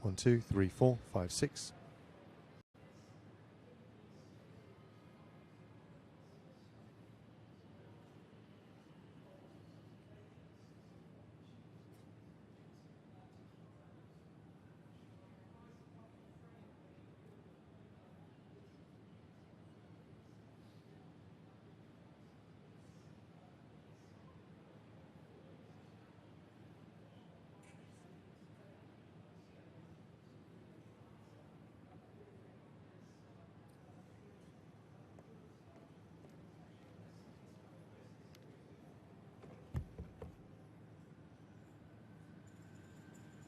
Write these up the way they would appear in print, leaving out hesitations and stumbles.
1, 2, 3, 4, 5, 6.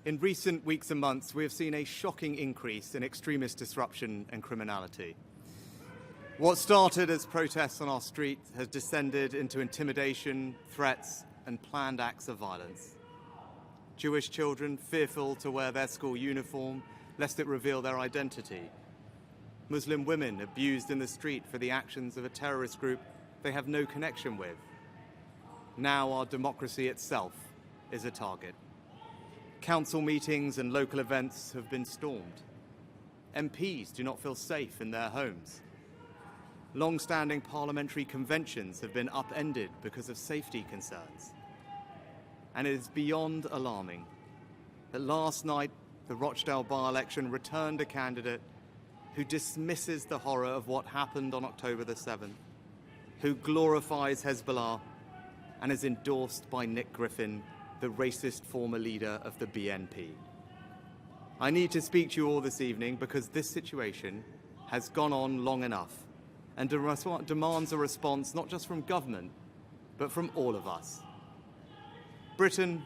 In recent weeks and months, we have seen a shocking increase in extremist disruption and criminality. What started as protests on our street has descended into intimidation, threats, and planned acts of violence. Jewish children fearful to wear their school uniform lest it reveal their identity. Muslim women abused in the street for the actions of a terrorist group they have no connection with. Now our democracy itself is a target. Council meetings and local events have been stormed. MPs do not feel safe in their homes. Long-standing parliamentary conventions have been upended because of safety concerns. And it is beyond alarming that last night the Rochdale by-election returned a candidate who dismisses the horror of what happened on October the 7th, who glorifies Hezbollah and is endorsed by Nick Griffin, the racist former leader of the BNP. I need to speak to you all this evening because this situation has gone on long enough and demands a response not just from government, but from all of us. Britain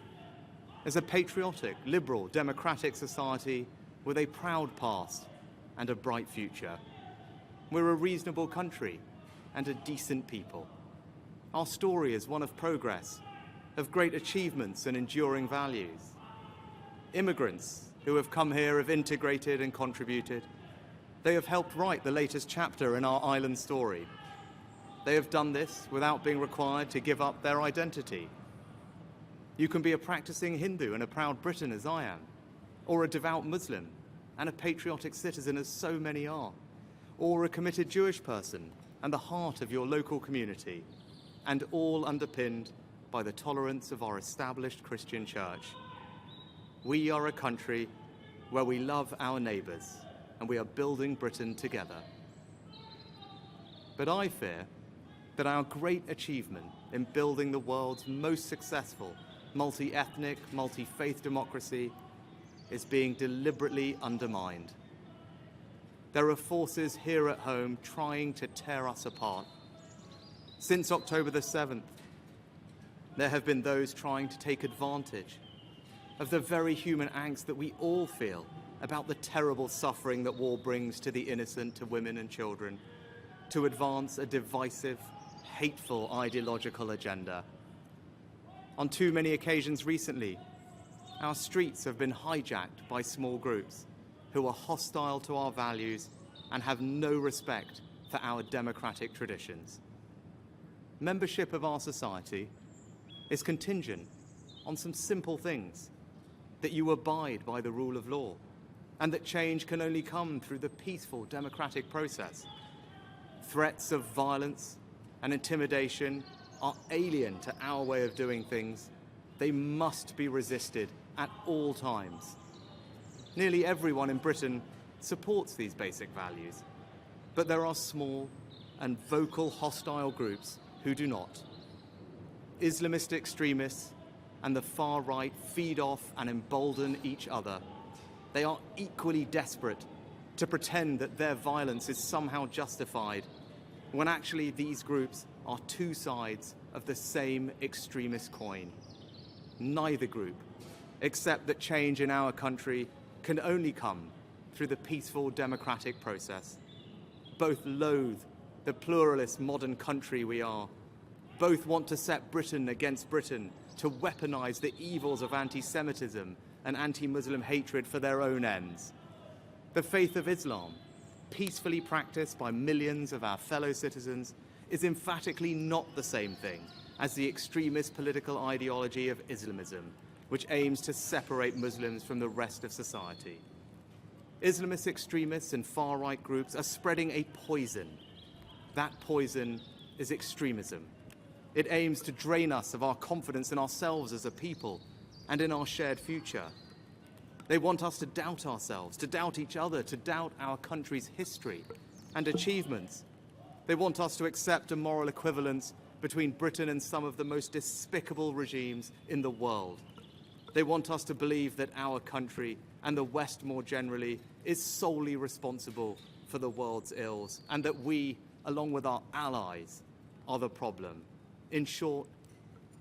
is a patriotic, liberal, democratic society with a proud past and a bright future. We're a reasonable country and a decent people. Our story is one of progress, of great achievements and enduring values. Immigrants who have come here have integrated and contributed. They have helped write the latest chapter in our island story. They have done this without being required to give up their identity. You can be a practicing Hindu and a proud Briton as I am, or a devout Muslim and a patriotic citizen as so many are, or a committed Jewish person and the heart of your local community, and all underpinned by the tolerance of our established Christian church. We are a country where we love our neighbours and we are building Britain together. But I fear that our great achievement in building the world's most successful multi-ethnic, multi-faith democracy is being deliberately undermined. There are forces here at home trying to tear us apart. Since October the 7th, there have been those trying to take advantage of the very human angst that we all feel about the terrible suffering that war brings to the innocent, to women and children, to advance a divisive, hateful ideological agenda. On too many occasions recently, our streets have been hijacked by small groups who are hostile to our values and have no respect for our democratic traditions. Membership of our society is contingent on some simple things: that you abide by the rule of law, and that change can only come through the peaceful democratic process. Threats of violence and intimidation are alien to our way of doing things. They must be resisted at all times. Nearly everyone in Britain supports these basic values, but there are small and vocal hostile groups who do not. Islamist extremists and the far right feed off and embolden each other. They are equally desperate to pretend that their violence is somehow justified, when actually these groups are two sides of the same extremist coin. Neither group accept that change in our country can only come through the peaceful democratic process. Both loathe the pluralist modern country we are. Both want to set Britain against Britain, to weaponize the evils of anti-Semitism and anti-Muslim hatred for their own ends. The faith of Islam, peacefully practiced by millions of our fellow citizens, is emphatically not the same thing as the extremist political ideology of Islamism, which aims to separate Muslims from the rest of society. Islamist extremists and far-right groups are spreading a poison. That poison is extremism. It aims to drain us of our confidence in ourselves as a people and in our shared future. They want us to doubt ourselves, to doubt each other, to doubt our country's history and achievements. They want us to accept a moral equivalence between Britain and some of the most despicable regimes in the world. They want us to believe that our country, and the West more generally, is solely responsible for the world's ills, and that we, along with our allies, are the problem. In short,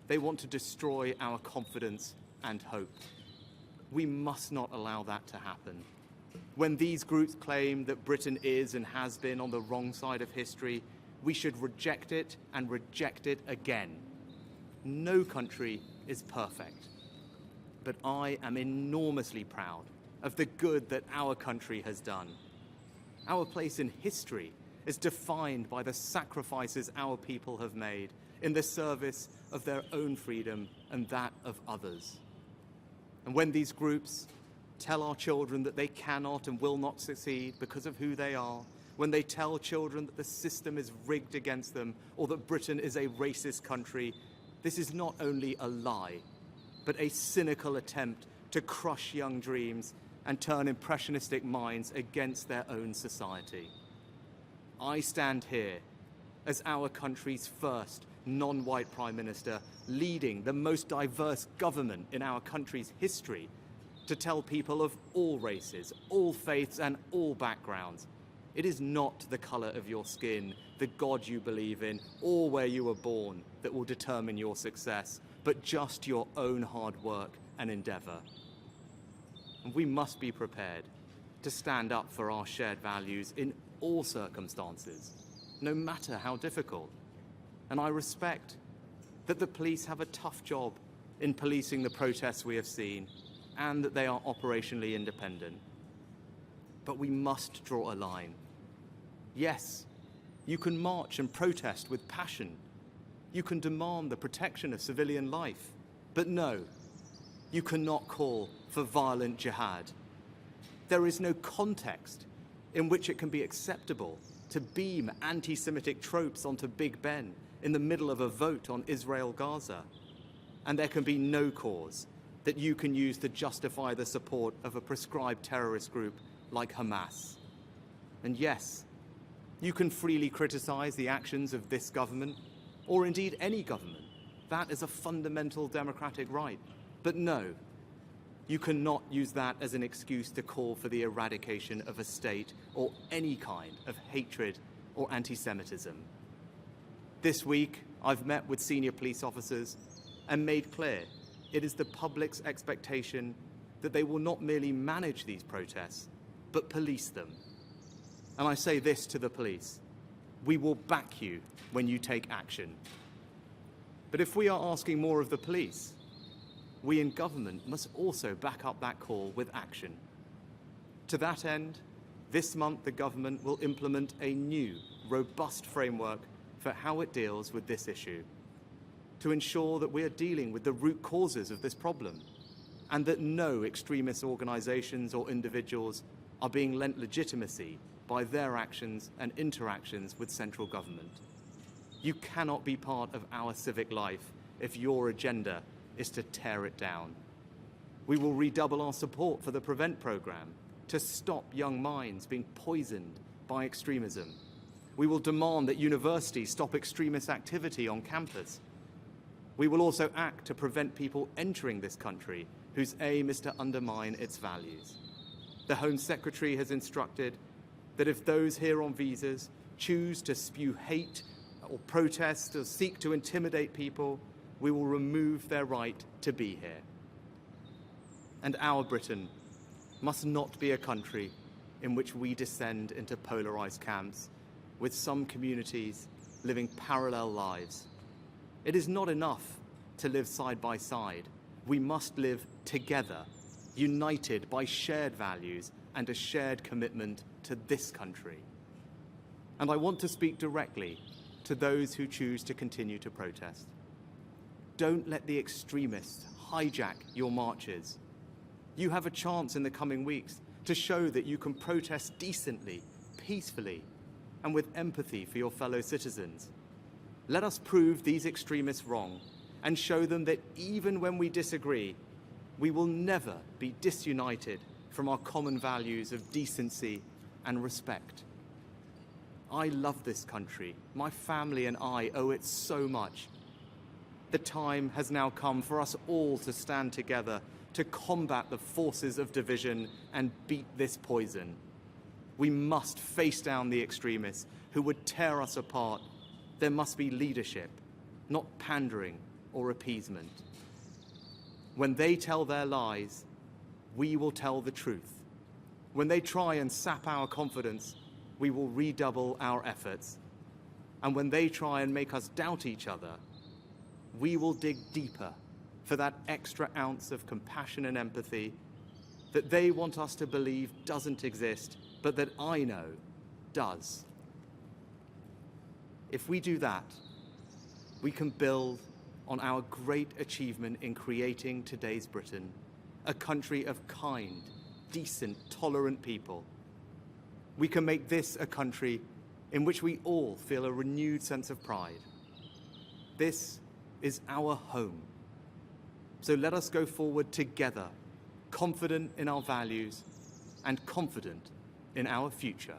they want to destroy our confidence and hope. We must not allow that to happen. When these groups claim that Britain is and has been on the wrong side of history, we should reject it and reject it again. No country is perfect, but I am enormously proud of the good that our country has done. Our place in history is defined by the sacrifices our people have made in the service of their own freedom and that of others. And when these groups tell our children that they cannot and will not succeed because of who they are, when they tell children that the system is rigged against them or that Britain is a racist country, this is not only a lie, but a cynical attempt to crush young dreams and turn impressionistic minds against their own society. I stand here as our country's first non-white Prime Minister, leading the most diverse government in our country's history, to tell people of all races, all faiths and all backgrounds, it is not the colour of your skin, the God you believe in, or where you were born that will determine your success, but just your own hard work and endeavour. And we must be prepared to stand up for our shared values in all circumstances, no matter how difficult. And I respect that the police have a tough job in policing the protests we have seen and that they are operationally independent. But we must draw a line. Yes, you can march and protest with passion. You can demand the protection of civilian life. But no, you cannot call for violent jihad. There is no context in which it can be acceptable to beam anti-Semitic tropes onto Big Ben in the middle of a vote on Israel-Gaza. And there can be no cause that you can use to justify the support of a prescribed terrorist group like Hamas. And yes, you can freely criticize the actions of this government, or indeed any government. That is a fundamental democratic right. But no, you cannot use that as an excuse to call for the eradication of a state or any kind of hatred or anti-Semitism. This week, I've met with senior police officers and made clear it is the public's expectation that they will not merely manage these protests, but police them. And I say this to the police: we will back you when you take action. But if we are asking more of the police, we in government must also back up that call with action. To that end, this month the government will implement a new, robust framework for how it deals with this issue, to ensure that we are dealing with the root causes of this problem, and that no extremist organisations or individuals are being lent legitimacy by their actions and interactions with central government. You cannot be part of our civic life if your agenda is to tear it down. We will redouble our support for the Prevent programme to stop young minds being poisoned by extremism. We will demand that universities stop extremist activity on campus. We will also act to prevent people entering this country whose aim is to undermine its values. The Home Secretary has instructed that if those here on visas choose to spew hate or protest or seek to intimidate people, we will remove their right to be here. And our Britain must not be a country in which we descend into polarised camps, with some communities living parallel lives. It is not enough to live side by side. We must live together, united by shared values and a shared commitment to this country. And I want to speak directly to those who choose to continue to protest. Don't let the extremists hijack your marches. You have a chance in the coming weeks to show that you can protest decently, peacefully, and with empathy for your fellow citizens. Let us prove these extremists wrong and show them that even when we disagree, we will never be disunited from our common values of decency and respect. I love this country. My family and I owe it so much. The time has now come for us all to stand together to combat the forces of division and beat this poison. We must face down the extremists who would tear us apart. There must be leadership, not pandering or appeasement. When they tell their lies, we will tell the truth. When they try and sap our confidence, we will redouble our efforts. And when they try and make us doubt each other, we will dig deeper for that extra ounce of compassion and empathy that they want us to believe doesn't exist, but that I know does. If we do that, we can build on our great achievement in creating today's Britain, a country of kind, decent, tolerant people. We can make this a country in which we all feel a renewed sense of pride. This is our home. So let us go forward together, confident in our values and confident in our future.